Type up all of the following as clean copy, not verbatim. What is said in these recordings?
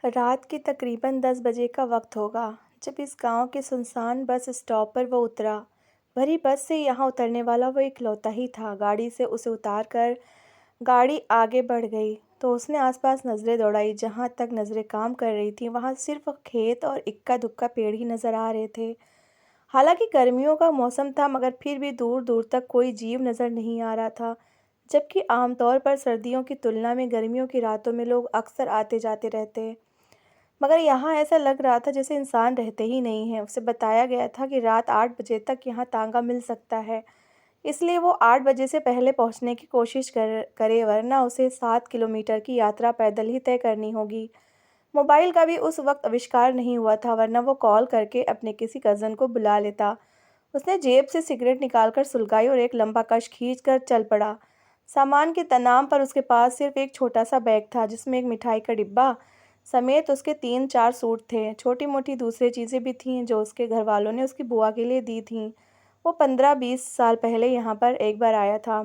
रात के तकरीबन 10 बजे का वक्त होगा जब इस गांव के सुनसान बस स्टॉप पर वो उतरा। भरी बस से यहाँ उतरने वाला वो इकलौता ही था। गाड़ी से उसे उतार कर गाड़ी आगे बढ़ गई तो उसने आसपास नज़रें दौड़ाई। जहाँ तक नज़रें काम कर रही थी वहाँ सिर्फ खेत और इक्का दुक्का पेड़ ही नज़र आ रहे थे। हालांकि गर्मियों का मौसम था मगर फिर भी दूर दूर तक कोई जीव नज़र नहीं आ रहा था। जबकि आमतौर पर सर्दियों की तुलना में गर्मियों की रातों में लोग अक्सर आते जाते रहते, मगर यहाँ ऐसा लग रहा था जैसे इंसान रहते ही नहीं हैं। उसे बताया गया था कि रात 8 बजे तक यहाँ तांगा मिल सकता है, इसलिए वो 8 बजे से पहले पहुँचने की कोशिश करे, वरना उसे 7 किलोमीटर की यात्रा पैदल ही तय करनी होगी। मोबाइल का भी उस वक्त आविष्कार नहीं हुआ था, वरना वो कॉल करके अपने किसी कज़न को बुला लेता। उसने जेब से सिगरेट निकालकर सुलगाई और एक लंबा कश खींचकर चल पड़ा। सामान के तनाम पर उसके पास सिर्फ एक छोटा सा बैग था जिसमें एक मिठाई का डिब्बा समेत उसके 3-4 सूट थे। छोटी-मोटी दूसरी चीज़ें भी थीं जो उसके घरवालों ने उसकी बुआ के लिए दी थीं। वो 15-20 साल पहले यहाँ पर एक बार आया था।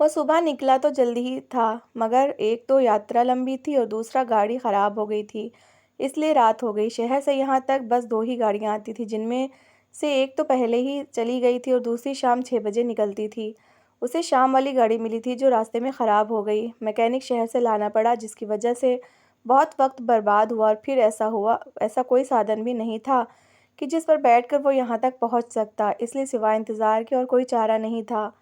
वो सुबह निकला तो जल्दी ही था, मगर एक तो यात्रा लंबी थी और दूसरा गाड़ी ख़राब हो गई थी, इसलिए रात हो गई। शहर से यहाँ तक बस 2 ही गाड़ियाँ आती थी, जिनमें से एक तो पहले ही चली गई थी और दूसरी शाम 6 बजे निकलती थी। उसे शाम वाली गाड़ी मिली थी जो रास्ते में ख़राब हो गई। मैकेनिक शहर से लाना पड़ा, जिसकी वजह से बहुत वक्त बर्बाद हुआ। और फिर ऐसा कोई साधन भी नहीं था कि जिस पर बैठकर वो यहाँ तक पहुँच सकता, इसलिए सिवाय इंतज़ार के और कोई चारा नहीं था।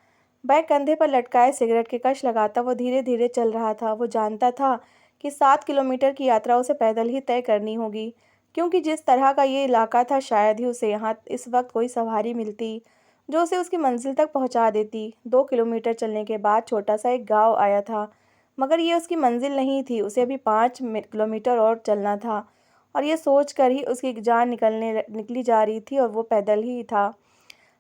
बैग कंधे पर लटकाए सिगरेट के कश लगाता वो धीरे धीरे चल रहा था। वो जानता था कि 7 किलोमीटर की यात्रा उसे पैदल ही तय करनी होगी, क्योंकि जिस तरह का ये इलाका था शायद ही उसे यहाँ इस वक्त कोई सवारी मिलती जो उसे उसकी मंजिल तक पहुँचा देती। 2 किलोमीटर चलने के बाद छोटा सा एक गाँव आया था, मगर ये उसकी मंजिल नहीं थी। उसे अभी 5 किलोमीटर और चलना था, और ये सोच कर ही उसकी जान निकली जा रही थी, और वो पैदल ही था।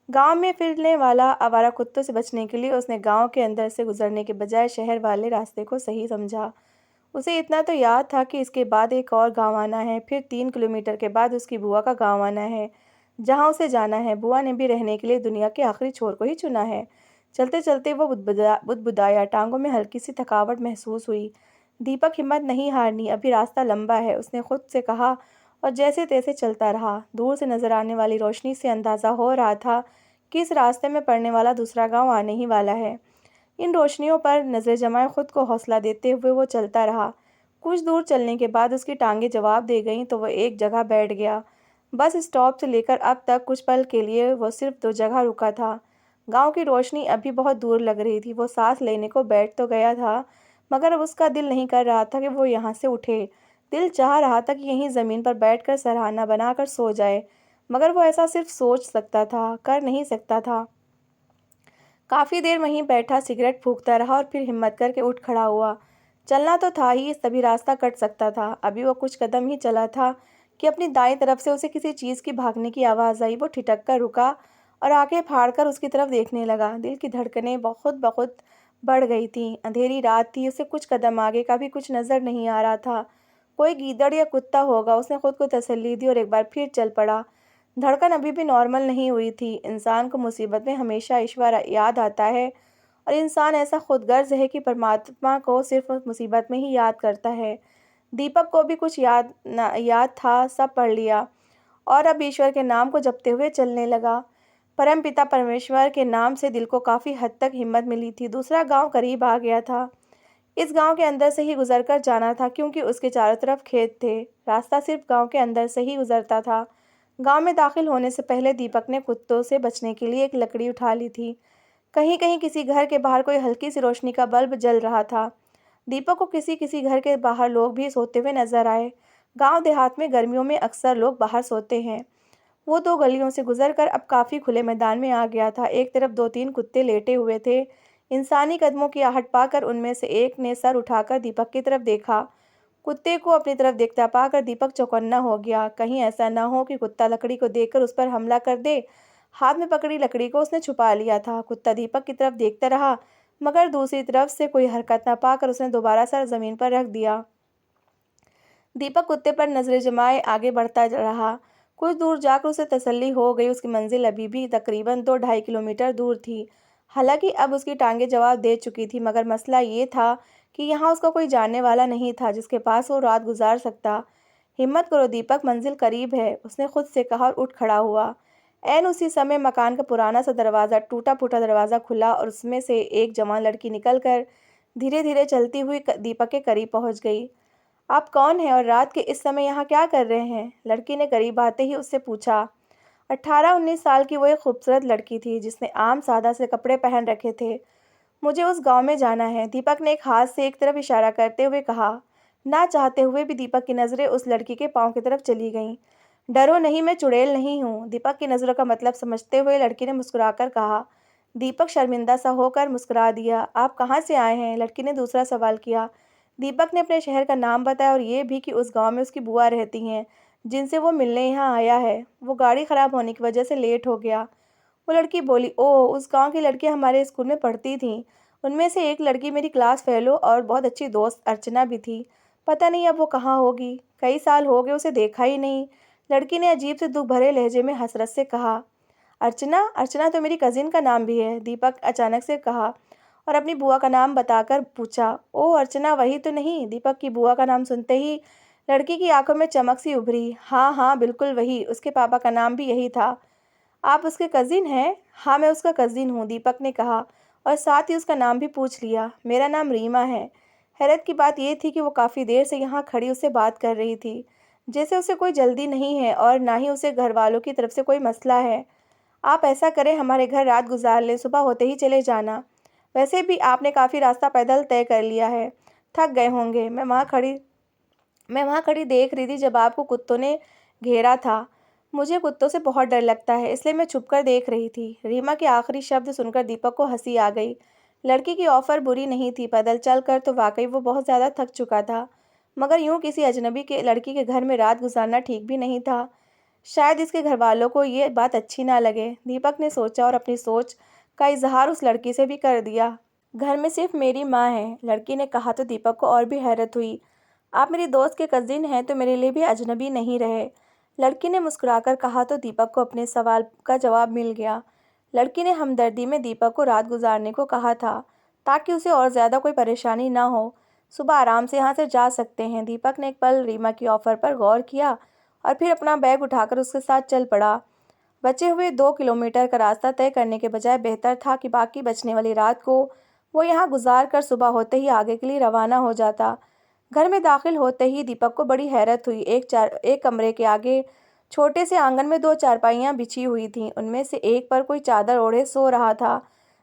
गांव में फिरने वाला आवारा कुत्तों से बचने के लिए उसने गांव के अंदर से गुजरने के बजाय शहर वाले रास्ते को सही समझा। उसे इतना तो याद था कि इसके बाद एक और गांव आना है, फिर 3 किलोमीटर के बाद उसकी बुआ का गांव आना है जहां उसे जाना है। बुआ ने भी रहने के लिए दुनिया के आखिरी छोर को ही चुना है। चलते चलते वो बुदबुदाया। टांगों में हल्की सी थकावट महसूस हुई। दीपक, हिम्मत नहीं हारनी, अभी रास्ता लंबा है, उसने खुद से कहा, और जैसे तैसे चलता रहा। दूर से नजर आने वाली रोशनी से अंदाजा हो रहा था कि इस रास्ते में पड़ने वाला दूसरा गांव आने ही वाला है। इन रोशनियों पर नज़रें जमाए खुद को हौसला देते हुए वो चलता रहा। कुछ दूर चलने के बाद उसकी टांगें जवाब दे गईं तो वह एक जगह बैठ गया। बस स्टॉप से लेकर अब तक कुछ पल के लिए वो सिर्फ 2 जगह रुका था। गांव की रोशनी अभी बहुत दूर लग रही थी। वो सांस लेने को बैठ तो गया था, मगर अब उसका दिल नहीं कर रहा था कि वो यहाँ से उठे। दिल चाह रहा था कि यहीं ज़मीन पर बैठकर सरहाना बनाकर सो जाए, मगर वो ऐसा सिर्फ सोच सकता था, कर नहीं सकता था। काफ़ी देर वहीं बैठा सिगरेट फूंकता रहा और फिर हिम्मत करके उठ खड़ा हुआ। चलना तो था ही, तभी रास्ता कट सकता था। अभी वो कुछ कदम ही चला था कि अपनी दाईं तरफ से उसे किसी चीज़ की भागने की आवाज़ आई। वो ठिठक कर रुका और आंखें फाड़कर उसकी तरफ देखने लगा। दिल की धड़कनें बहुत बहुत बढ़ गई थीं। अंधेरी रात थी, उसे कुछ कदम आगे का भी कुछ नज़र नहीं आ रहा था। कोई गीदड़ या कुत्ता होगा, उसने खुद को तसल्ली दी और एक बार फिर चल पड़ा। धड़कन अभी भी नॉर्मल नहीं हुई थी। इंसान को मुसीबत में हमेशा ईश्वर याद आता है, और इंसान ऐसा खुदगर्ज है कि परमात्मा को सिर्फ मुसीबत में ही याद करता है। दीपक को भी कुछ याद था, सब पढ़ लिया और अब ईश्वर के नाम को जपते हुए चलने लगा। परम पिता परमेश्वर के नाम से दिल को काफ़ी हद तक हिम्मत मिली थी। दूसरा गांव करीब आ गया था। इस गांव के अंदर से ही गुजर कर जाना था, क्योंकि उसके चारों तरफ खेत थे। रास्ता सिर्फ गांव के अंदर से ही गुजरता था। गांव में दाखिल होने से पहले दीपक ने कुत्तों से बचने के लिए एक लकड़ी उठा ली थी। कहीं कहीं किसी घर के बाहर कोई हल्की सी रोशनी का बल्ब जल रहा था। दीपक को किसी किसी घर के बाहर लोग भी सोते हुए नजर आए। गांव देहात में गर्मियों में अक्सर लोग बाहर सोते हैं। वो 2 गलियों से गुजरकर अब काफी खुले मैदान में आ गया था। एक तरफ 2-3 कुत्ते लेटे हुए थे। इंसानी कदमों की आहट पाकर उनमें से एक ने सर उठाकर दीपक की तरफ देखा। कुत्ते को अपनी तरफ देखता पाकर दीपक चौकन्ना हो गया। कहीं ऐसा न हो कि कुत्ता लकड़ी को देखकर उस पर हमला कर दे। हाथ में पकड़ी लकड़ी को उसने छुपा लिया था। कुत्ता दीपक की तरफ देखता रहा, मगर दूसरी तरफ से कोई हरकत न पाकर उसने दोबारा सर जमीन पर रख दिया। दीपक कुत्ते पर नजरें जमाए आगे बढ़ता रहा। कुछ दूर जाकर उसे तसल्ली हो गई, उसकी मंजिल अभी भी तकरीबन 2-2.5 किलोमीटर दूर थी। हालांकि अब उसकी टांगें जवाब दे चुकी थी, मगर मसला ये था कि यहाँ उसका कोई जानने वाला नहीं था जिसके पास वो रात गुजार सकता। हिम्मत करो दीपक, मंजिल करीब है, उसने खुद से कहा और उठ खड़ा हुआ। ऐन उसी समय मकान का पुराना सा दरवाज़ा, टूटा फूटा दरवाज़ा खुला और उसमें से एक जवान लड़की निकलकर धीरे धीरे चलती हुई दीपक के करीब पहुंच गई। आप कौन हैं और रात के इस समय यहाँ क्या कर रहे हैं? लड़की ने करीब आते ही उससे पूछा। 18-19 साल की वो एक खूबसूरत लड़की थी जिसने आम सादा से कपड़े पहन रखे थे। मुझे उस गांव में जाना है, दीपक ने एक हाथ से एक तरफ इशारा करते हुए कहा। ना चाहते हुए भी दीपक की नज़रें उस लड़की के पाँव की तरफ चली गईं। डरो नहीं, मैं चुड़ैल नहीं हूँ, दीपक की नज़रों का मतलब समझते हुए लड़की ने मुस्कुराकर कहा। दीपक शर्मिंदा सा होकर मुस्कुरा दिया। आप कहाँ से आए हैं? लड़की ने दूसरा सवाल किया। दीपक ने अपने शहर का नाम बताया और ये भी कि उस गांव में उसकी बुआ रहती हैं जिनसे वो मिलने यहाँ आया है। वो गाड़ी ख़राब होने की वजह से लेट हो गया। वो लड़की बोली, ओह, उस गांव की लड़कियां हमारे स्कूल में पढ़ती थीं। उनमें से एक लड़की मेरी क्लास फेलो और बहुत अच्छी दोस्त अर्चना भी थी। पता नहीं अब वो कहाँ होगी, कई साल हो गए उसे देखा ही नहीं। लड़की ने अजीब से दुख भरे लहजे में हसरत से कहा। अर्चना? अर्चना तो मेरी कज़िन का नाम भी है, दीपक अचानक से कहा और अपनी बुआ का नाम बताकर पूछा। ओह, अर्चना वही तो नहीं? दीपक की बुआ का नाम सुनते ही लड़की की आंखों में चमक सी उभरी। हाँ हाँ, बिल्कुल वही, उसके पापा का नाम भी यही था। आप उसके कज़िन हैं? हाँ, मैं उसका कज़िन हूँ, दीपक ने कहा और साथ ही उसका नाम भी पूछ लिया। मेरा नाम रीमा है। हैरत की बात यह थी कि वो काफ़ी देर से यहाँ खड़ी उससे बात कर रही थी, जैसे उसे कोई जल्दी नहीं है और ना ही उसे घर वालों की तरफ से कोई मसला है। आप ऐसा करें, हमारे घर रात गुजार लें, सुबह होते ही चले जाना। वैसे भी आपने काफ़ी रास्ता पैदल तय कर लिया है, थक गए होंगे। मैं वहाँ खड़ी देख रही थी जब आपको कुत्तों ने घेरा था। मुझे कुत्तों से बहुत डर लगता है, इसलिए मैं छुपकर देख रही थी। रीमा के आखिरी शब्द सुनकर दीपक को हंसी आ गई। लड़की की ऑफर बुरी नहीं थी, पैदल चलकर तो वाकई वो बहुत ज़्यादा थक चुका था, मगर यूं किसी अजनबी के लड़की के घर में रात गुजारना ठीक भी नहीं था। शायद इसके घर वालों को ये बात अच्छी ना लगे, दीपक ने सोचा और अपनी सोच का इजहार उस लड़की से भी कर दिया। घर में सिर्फ मेरी माँ है, लड़की ने कहा तो दीपक को और भी हैरत हुई। आप मेरी दोस्त के कज़िन हैं तो मेरे लिए भी अजनबी नहीं रहे, लड़की ने मुस्कुराकर कहा तो दीपक को अपने सवाल का जवाब मिल गया। लड़की ने हमदर्दी में दीपक को रात गुजारने को कहा था ताकि उसे और ज़्यादा कोई परेशानी ना हो। सुबह आराम से यहाँ से जा सकते हैं। दीपक ने एक पल रीमा की ऑफ़र पर गौर किया और फिर अपना बैग उठाकर उसके साथ चल पड़ा। बचे हुए 2 किलोमीटर का रास्ता तय करने के बजाय बेहतर था कि बाकी बचने वाली रात को वो यहाँ गुजार कर सुबह होते ही आगे के लिए रवाना हो जाता। घर में दाखिल होते ही दीपक को बड़ी हैरत हुई। एक कमरे के आगे छोटे से आंगन में 2 चारपाइयाँ बिछी हुई थीं। उनमें से एक पर कोई चादर ओढ़े सो रहा था,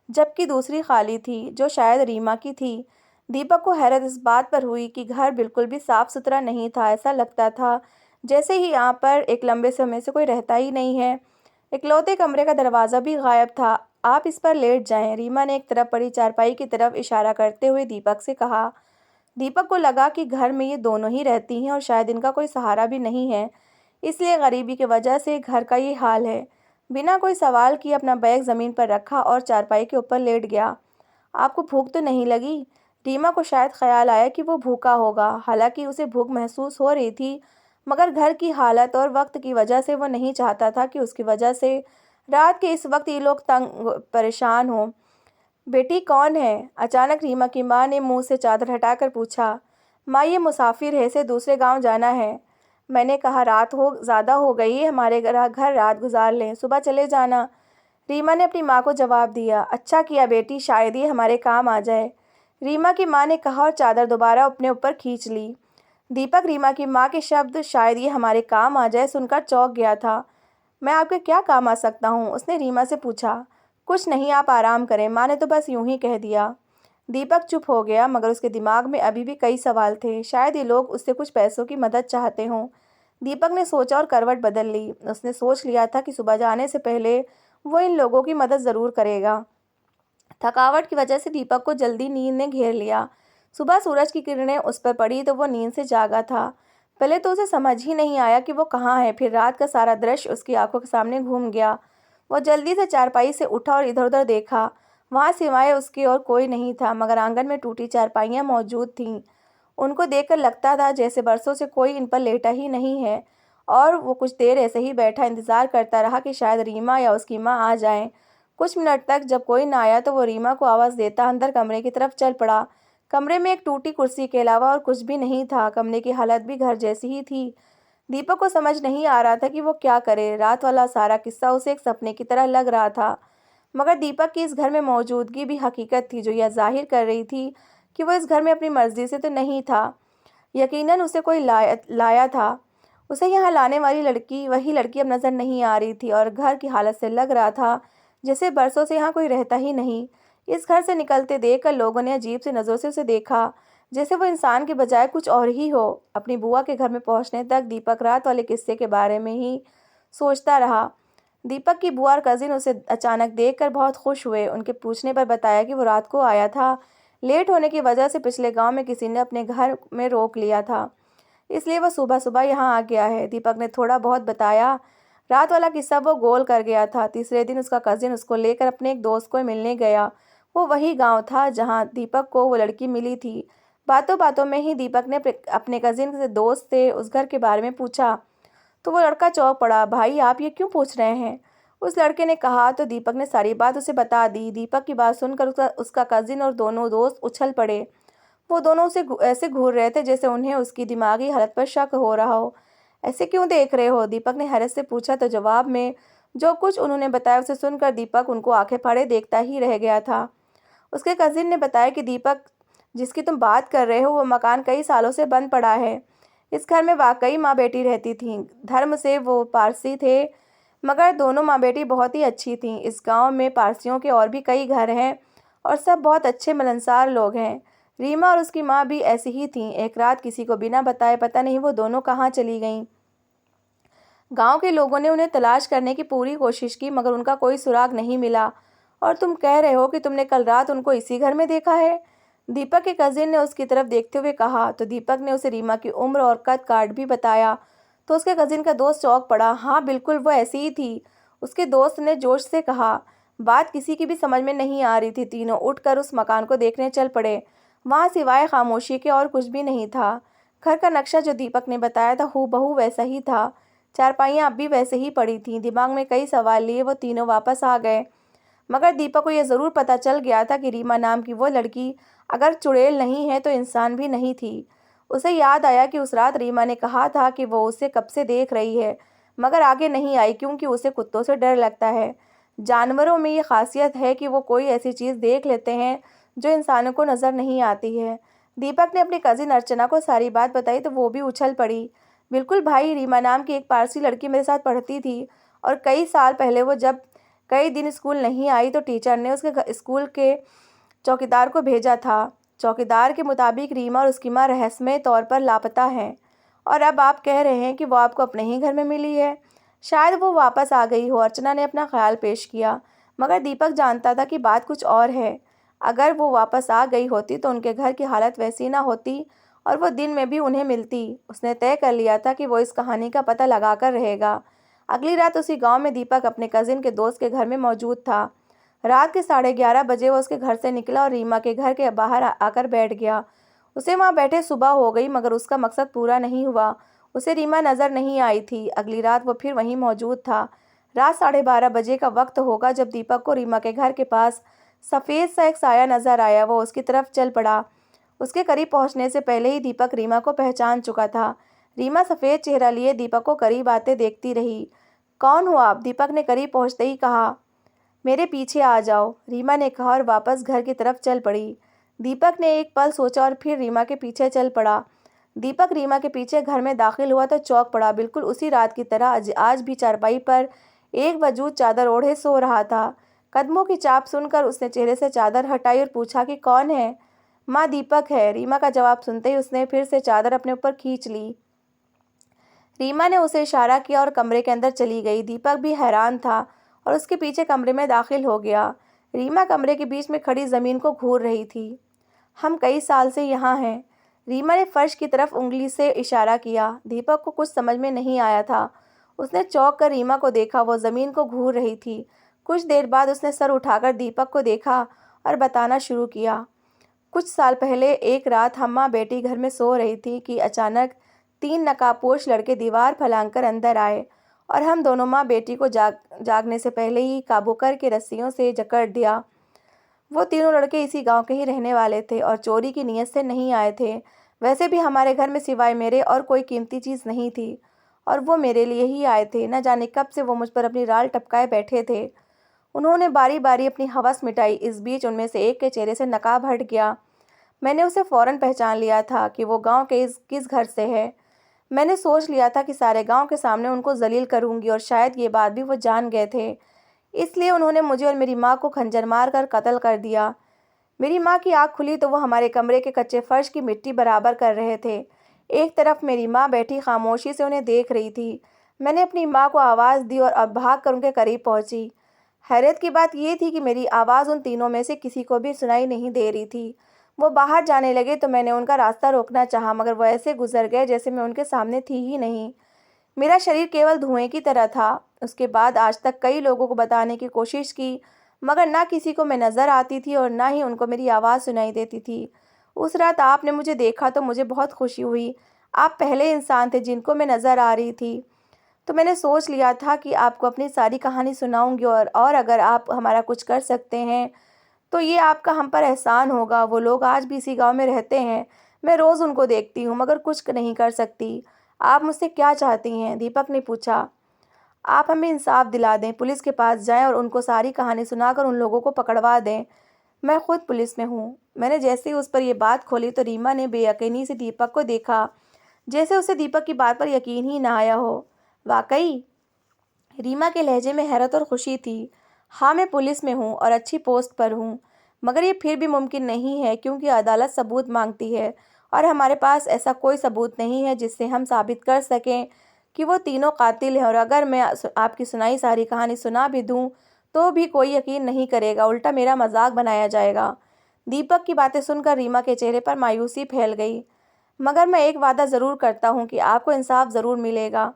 जबकि दूसरी खाली थी, जो शायद रीमा की थी। दीपक को हैरत इस बात पर हुई कि घर बिल्कुल भी साफ सुथरा नहीं था। ऐसा लगता था जैसे ही यहाँ पर एक लंबे समय से कोई रहता ही नहीं है। इकलौते कमरे का दरवाज़ा भी गायब था। आप इस पर लेट जाएं, रीमा ने एक तरफ पड़ी चारपाई की तरफ इशारा करते हुए दीपक से कहा। दीपक को लगा कि घर में ये दोनों ही रहती हैं और शायद इनका कोई सहारा भी नहीं है, इसलिए गरीबी की वजह से घर का ये हाल है। बिना कोई सवाल किए अपना बैग ज़मीन पर रखा और चारपाई के ऊपर लेट गया। आपको भूख तो नहीं लगी? रीमा को शायद ख्याल आया कि वो भूखा होगा। हालांकि उसे भूख महसूस हो रही थी, मगर घर की हालत और वक्त की वजह से वो नहीं चाहता था कि उसकी वजह से रात के इस वक्त ये लोग तंग परेशान हों। बेटी कौन है? अचानक रीमा की माँ ने मुंह से चादर हटाकर पूछा। माँ, ये मुसाफिर है, इसे दूसरे गांव जाना है। मैंने कहा रात हो ज़्यादा हो गई है, हमारे घर रात गुजार लें, सुबह चले जाना। रीमा ने अपनी माँ को जवाब दिया। अच्छा किया बेटी, शायद ये हमारे काम आ जाए, रीमा की माँ ने कहा और चादर दोबारा अपने ऊपर खींच ली। दीपक रीमा की माँ के शब्द शायद ये हमारे काम आ जाए सुनकर चौंक गया था। मैं आपके क्या काम आ सकता हूँ? उसने रीमा से पूछा। कुछ नहीं, आप आराम करें, माँ ने तो बस यूं ही कह दिया। दीपक चुप हो गया, मगर उसके दिमाग में अभी भी कई सवाल थे। शायद ये लोग उससे कुछ पैसों की मदद चाहते हों। दीपक ने सोचा और करवट बदल ली। उसने सोच लिया था कि सुबह जाने से पहले वो इन लोगों की मदद ज़रूर करेगा। थकावट की वजह से दीपक को जल्दी नींद ने घेर लिया। सुबह सूरज की किरणें उस पर पड़ी तो वो नींद से जागा था। पहले तो उसे समझ ही नहीं आया कि वो कहाँ है, फिर रात का सारा दृश्य उसकी आंखों के सामने घूम गया। वो जल्दी से चारपाई से उठा और इधर उधर देखा। वहाँ सिवाय उसके और कोई नहीं था, मगर आंगन में टूटी चारपाइयाँ मौजूद थीं। उनको देखकर लगता था जैसे बरसों से कोई इन पर लेटा ही नहीं है। और वो कुछ देर ऐसे ही बैठा इंतज़ार करता रहा कि शायद रीमा या उसकी माँ आ जाएं। कुछ मिनट तक जब कोई ना आया तो वो रीमा को आवाज़ देता अंदर कमरे की तरफ चल पड़ा। कमरे में एक टूटी कुर्सी के अलावा और कुछ भी नहीं था। कमरे की हालत भी घर जैसी ही थी। दीपक को समझ नहीं आ रहा था कि वो क्या करे। रात वाला सारा किस्सा उसे एक सपने की तरह लग रहा था, मगर दीपक की इस घर में मौजूदगी भी हकीकत थी, जो यह जाहिर कर रही थी कि वो इस घर में अपनी मर्जी से तो नहीं था। यकीनन उसे कोई लाया था। उसे यहाँ लाने वाली लड़की वही लड़की अब नज़र नहीं आ रही थी, और घर की हालत से लग रहा था जैसे बरसों से यहाँ कोई रहता ही नहीं। इस घर से निकलते देखकर लोगों ने अजीब सी नज़रों से उसे देखा, जैसे वो इंसान के बजाय कुछ और ही हो। अपनी बुआ के घर में पहुँचने तक दीपक रात वाले किस्से के बारे में ही सोचता रहा। दीपक की बुआ और कजिन उसे अचानक देखकर बहुत खुश हुए। उनके पूछने पर बताया कि वो रात को आया था। लेट होने की वजह से पिछले गांव में किसी ने अपने घर में रोक लिया था, इसलिए वो सुबह सुबह यहाँ आ गया है। दीपक ने थोड़ा बहुत बताया। रात वाला किस्सा वो गोल कर गया था। तीसरे दिन उसका कजिन उसको लेकर अपने एक दोस्त को मिलने गया। वो वही गांव था जहाँ दीपक को वो लड़की मिली थी। बातों बातों में ही दीपक ने अपने कजिन से दोस्त से उस घर के बारे में पूछा, तो वो लड़का चौंक पड़ा। भाई, आप ये क्यों पूछ रहे हैं? उस लड़के ने कहा। तो दीपक ने सारी बात उसे बता दी। दीपक की बात सुनकर उसका कजिन और दोनों दोस्त उछल पड़े। वो दोनों उसे ऐसे घूर रहे थे जैसे उन्हें उसकी दिमागी हालत पर शक हो रहा हो। ऐसे क्यों देख रहे हो? दीपक ने हैरत से पूछा। तो जवाब में जो कुछ उन्होंने बताया उसे सुनकर दीपक उनको आंखें फाड़े देखता ही रह गया था। उसके कजिन ने बताया कि दीपक, जिसकी तुम बात कर रहे हो, वो मकान कई सालों से बंद पड़ा है। इस घर में वाकई माँ बेटी रहती थीं। धर्म से वो पारसी थे, मगर दोनों माँ बेटी बहुत ही अच्छी थीं। इस गांव में पारसियों के और भी कई घर हैं और सब बहुत अच्छे मिलनसार लोग हैं। रीमा और उसकी माँ भी ऐसी ही थीं। एक रात किसी को बिना बताए पता नहीं वो दोनों कहाँ चली गईं। गांव के लोगों ने उन्हें तलाश करने की पूरी कोशिश की, मगर उनका कोई सुराग नहीं मिला। और तुम कह रहे हो कि तुमने कल रात उनको इसी घर में देखा है? दीपक के कजिन ने उसकी तरफ देखते हुए कहा। तो दीपक ने उसे रीमा की उम्र और कद काठ भी बताया। तो उसके कजिन का दोस्त चौंक पड़ा। हाँ, बिल्कुल वो ऐसी ही थी, उसके दोस्त ने जोश से कहा। बात किसी की भी समझ में नहीं आ रही थी। तीनों उठकर उस मकान को देखने चल पड़े। वहाँ सिवाय खामोशी के और कुछ भी नहीं था। घर का नक्शा जो दीपक ने बताया था हूबहू वैसा ही था। चारपाइयाँ अब भी वैसे ही पड़ी थीं। दिमाग में कई सवाल लिए वो तीनों वापस आ गए, मगर दीपक को यह ज़रूर पता चल गया था कि रीमा नाम की वो लड़की अगर चुड़ैल नहीं है तो इंसान भी नहीं थी। उसे याद आया कि उस रात रीमा ने कहा था कि वो उसे कब से देख रही है, मगर आगे नहीं आई क्योंकि उसे कुत्तों से डर लगता है। जानवरों में ये खासियत है कि वो कोई ऐसी चीज़ देख लेते हैं जो इंसानों को नज़र नहीं आती है। दीपक ने अपनी कजिन अर्चना को सारी बात बताई तो वो भी उछल पड़ी। बिल्कुल भाई, रीमा नाम की एक पारसी लड़की मेरे साथ पढ़ती थी, और कई साल पहले वो जब कई दिन स्कूल नहीं आई तो टीचर ने उसके स्कूल के चौकीदार को भेजा था। चौकीदार के मुताबिक रीमा और उसकी मां रहस्यमय तौर पर लापता हैं, और अब आप कह रहे हैं कि वो आपको अपने ही घर में मिली है। शायद वो वापस आ गई हो। अर्चना ने अपना ख्याल पेश किया, मगर दीपक जानता था कि बात कुछ और है। अगर वो वापस आ गई होती तो उनके घर की हालत वैसी ना होती, और वो दिन में भी उन्हें मिलती। उसने तय कर लिया था कि वो इस कहानी का पता लगाकर रहेगा। अगली रात उसी गांव में दीपक अपने कजिन के दोस्त के घर में मौजूद था। रात के 11:30 बजे वो उसके घर से निकला और रीमा के घर के बाहर आकर बैठ गया। उसे वहां बैठे सुबह हो गई, मगर उसका मकसद पूरा नहीं हुआ। उसे रीमा नज़र नहीं आई थी। अगली रात वो फिर वहीं मौजूद था। रात 12:30 बजे का वक्त होगा जब दीपक को रीमा के घर के पास सफ़ेद सा एक साया नजर आया। वो उसकी तरफ चल पड़ा। उसके करीब पहुंचने से पहले ही दीपक रीमा को पहचान चुका था। रीमा सफ़ेद चेहरा लिए दीपक को करीब आते देखती रही। कौन हो आप? दीपक ने करीब पहुंचते ही कहा। मेरे पीछे आ जाओ, रीमा ने कहा और वापस घर की तरफ चल पड़ी। दीपक ने एक पल सोचा और फिर रीमा के पीछे चल पड़ा। दीपक रीमा के पीछे घर में दाखिल हुआ तो चौंक पड़ा। बिल्कुल उसी रात की तरह आज भी चारपाई पर एक वजूद चादर ओढ़े सो रहा था। कदमों की चाप सुनकर उसने चेहरे से चादर हटाई और पूछा कि कौन है? माँ, दीपक है। रीमा का जवाब सुनते ही उसने फिर से चादर अपने ऊपर खींच ली। रीमा ने उसे इशारा किया और कमरे के अंदर चली गई। दीपक भी हैरान था और उसके पीछे कमरे में दाखिल हो गया। रीमा कमरे के बीच में खड़ी ज़मीन को घूर रही थी। हम कई साल से यहाँ हैं। रीमा ने फर्श की तरफ उंगली से इशारा किया। दीपक को कुछ समझ में नहीं आया था। उसने चौंक कर रीमा को देखा। वो ज़मीन को घूर रही थी। कुछ देर बाद उसने सर उठाकर दीपक को देखा और बताना शुरू किया। कुछ साल पहले एक रात हम माँ बेटी घर में सो रही थी कि अचानक 3 नकाबपोश लड़के दीवार फलांग अंदर आए और हम दोनों माँ बेटी को जागने से पहले ही काबू करके रस्सियों से जकड़ दिया। वो तीनों लड़के इसी गांव के ही रहने वाले थे और चोरी की नीयत से नहीं आए थे। वैसे भी हमारे घर में सिवाय मेरे और कोई कीमती चीज़ नहीं थी और वो मेरे लिए ही आए थे। न जाने कब से वो मुझ पर अपनी राल टपकाए बैठे थे। उन्होंने बारी बारी अपनी हवस मिटाई। इस बीच उनमें से एक के चेहरे से नकाब हट गया। मैंने उसे फौरन पहचान लिया था कि वो गांव के किस घर से है। मैंने सोच लिया था कि सारे गांव के सामने उनको जलील करूंगी और शायद ये बात भी वो जान गए थे। इसलिए उन्होंने मुझे और मेरी माँ को खंजर मार कर कत्ल कर दिया। मेरी माँ की आँख खुली तो वो हमारे कमरे के कच्चे फर्श की मिट्टी बराबर कर रहे थे। एक तरफ मेरी माँ बैठी खामोशी से उन्हें देख रही थी। मैंने अपनी माँ को आवाज़ दी और अब भाग कर उनके करीब पहुंची। हैरत की बात यह थी कि मेरी आवाज़ उन तीनों में से किसी को भी सुनाई नहीं दे रही थी। वो बाहर जाने लगे तो मैंने उनका रास्ता रोकना चाहा, मगर वो ऐसे गुजर गए जैसे मैं उनके सामने थी ही नहीं। मेरा शरीर केवल धुएं की तरह था। उसके बाद आज तक कई लोगों को बताने की कोशिश की, मगर ना किसी को मैं नज़र आती थी और ना ही उनको मेरी आवाज़ सुनाई देती थी। उस रात आपने मुझे देखा तो मुझे बहुत खुशी हुई। आप पहले इंसान थे जिनको मैं नज़र आ रही थी। तो मैंने सोच लिया था कि आपको अपनी सारी कहानी सुनाऊंगी और अगर आप हमारा कुछ कर सकते हैं तो ये आपका हम पर एहसान होगा। वो लोग आज भी इसी गांव में रहते हैं। मैं रोज़ उनको देखती हूँ मगर कुछ नहीं कर सकती। आप मुझसे क्या चाहती हैं? दीपक ने पूछा। आप हमें इंसाफ दिला दें, पुलिस के पास जाएं और उनको सारी कहानी सुनाकर उन लोगों को पकड़वा दें। मैं खुद पुलिस में हूँ। मैंने जैसे ही उस पर यह बात खोली तो रीमा ने बेयकीनी से दीपक को देखा, जैसे उसे दीपक की बात पर यकीन ही ना आया हो। वाकई? रीमा के लहजे में हैरत और खुशी थी। हाँ, मैं पुलिस में हूँ और अच्छी पोस्ट पर हूँ, मगर ये फिर भी मुमकिन नहीं है क्योंकि अदालत सबूत मांगती है और हमारे पास ऐसा कोई सबूत नहीं है जिससे हम साबित कर सकें कि वो तीनों कातिल हैं। और अगर मैं आपकी सुनाई सारी कहानी सुना भी दूँ तो भी कोई यकीन नहीं करेगा, उल्टा मेरा मजाक बनाया जाएगा। दीपक की बातें सुनकर रीमा के चेहरे पर मायूसी फैल गई। मगर मैं एक वादा ज़रूर करता हूँ कि आपको इंसाफ ज़रूर मिलेगा।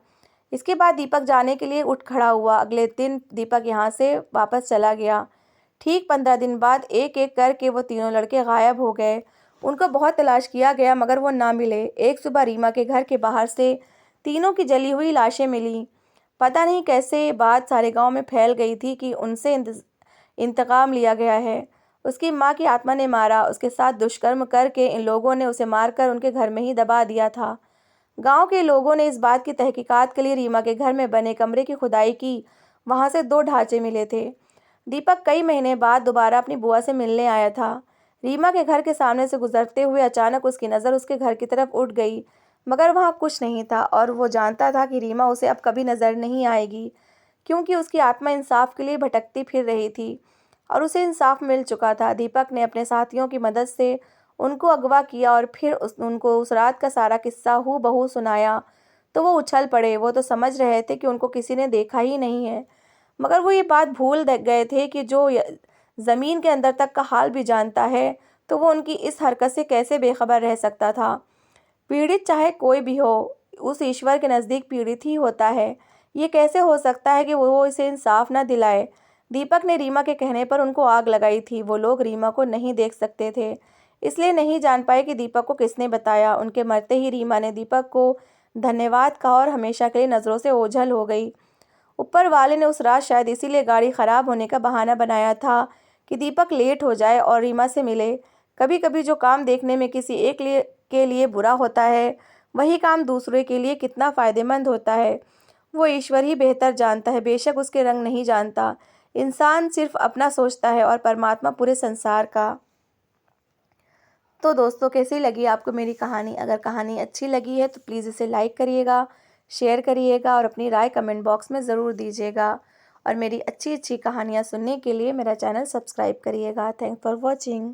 इसके बाद दीपक जाने के लिए उठ खड़ा हुआ। अगले दिन दीपक यहाँ से वापस चला गया। ठीक 15 दिन बाद एक एक करके वो तीनों लड़के गायब हो गए। उनको बहुत तलाश किया गया मगर वो ना मिले। एक सुबह रीमा के घर के बाहर से तीनों की जली हुई लाशें मिली। पता नहीं कैसे ये बात सारे गांव में फैल गई थी कि उनसे इंतकाम लिया गया है। उसकी माँ की आत्मा ने मारा। उसके साथ दुष्कर्म करके इन लोगों ने उसे मारकर उनके घर में ही दबा दिया था। गांव के लोगों ने इस बात की तहकीकात के लिए रीमा के घर में बने कमरे की खुदाई की। वहां से 2 ढांचे मिले थे। दीपक कई महीने बाद दोबारा अपनी बुआ से मिलने आया था। रीमा के घर के सामने से गुजरते हुए अचानक उसकी नज़र उसके घर की तरफ उठ गई, मगर वहाँ कुछ नहीं था और वो जानता था कि रीमा उसे अब कभी नज़र नहीं आएगी क्योंकि उसकी आत्मा इंसाफ के लिए भटकती फिर रही थी और उसे इंसाफ मिल चुका था। दीपक ने अपने साथियों की मदद से उनको अगवा किया और फिर उनको उस रात का सारा किस्सा हूबहू सुनाया तो वो उछल पड़े। वो तो समझ रहे थे कि उनको किसी ने देखा ही नहीं है, मगर वो ये बात भूल गए थे कि जो ज़मीन के अंदर तक का हाल भी जानता है तो वो उनकी इस हरकत से कैसे बेखबर रह सकता था। पीड़ित चाहे कोई भी हो, उस ईश्वर के नज़दीक पीड़ित ही होता है। ये कैसे हो सकता है कि वो इसे इंसाफ न दिलाए? दीपक ने रीमा के कहने पर उनको आग लगाई थी। वो लोग रीमा को नहीं देख सकते थे, इसलिए नहीं जान पाए कि दीपक को किसने बताया। उनके मरते ही रीमा ने दीपक को धन्यवाद कहा और हमेशा के लिए नज़रों से ओझल हो गई। ऊपर वाले ने उस रात शायद इसीलिए गाड़ी खराब होने का बहाना बनाया था कि दीपक लेट हो जाए और रीमा से मिले। कभी कभी जो काम देखने में किसी एक के लिए बुरा होता है, वही काम दूसरे के लिए कितना फ़ायदेमंद होता है, वो ईश्वर ही बेहतर जानता है। बेशक उसके रंग नहीं जानता। इंसान सिर्फ अपना सोचता है और परमात्मा पूरे संसार का। तो दोस्तों, कैसी लगी आपको मेरी कहानी? अगर कहानी अच्छी लगी है तो प्लीज़ इसे लाइक करिएगा, शेयर करिएगा और अपनी राय कमेंट बॉक्स में ज़रूर दीजिएगा। और मेरी अच्छी अच्छी कहानियाँ सुनने के लिए मेरा चैनल सब्सक्राइब करिएगा। Thanks for watching.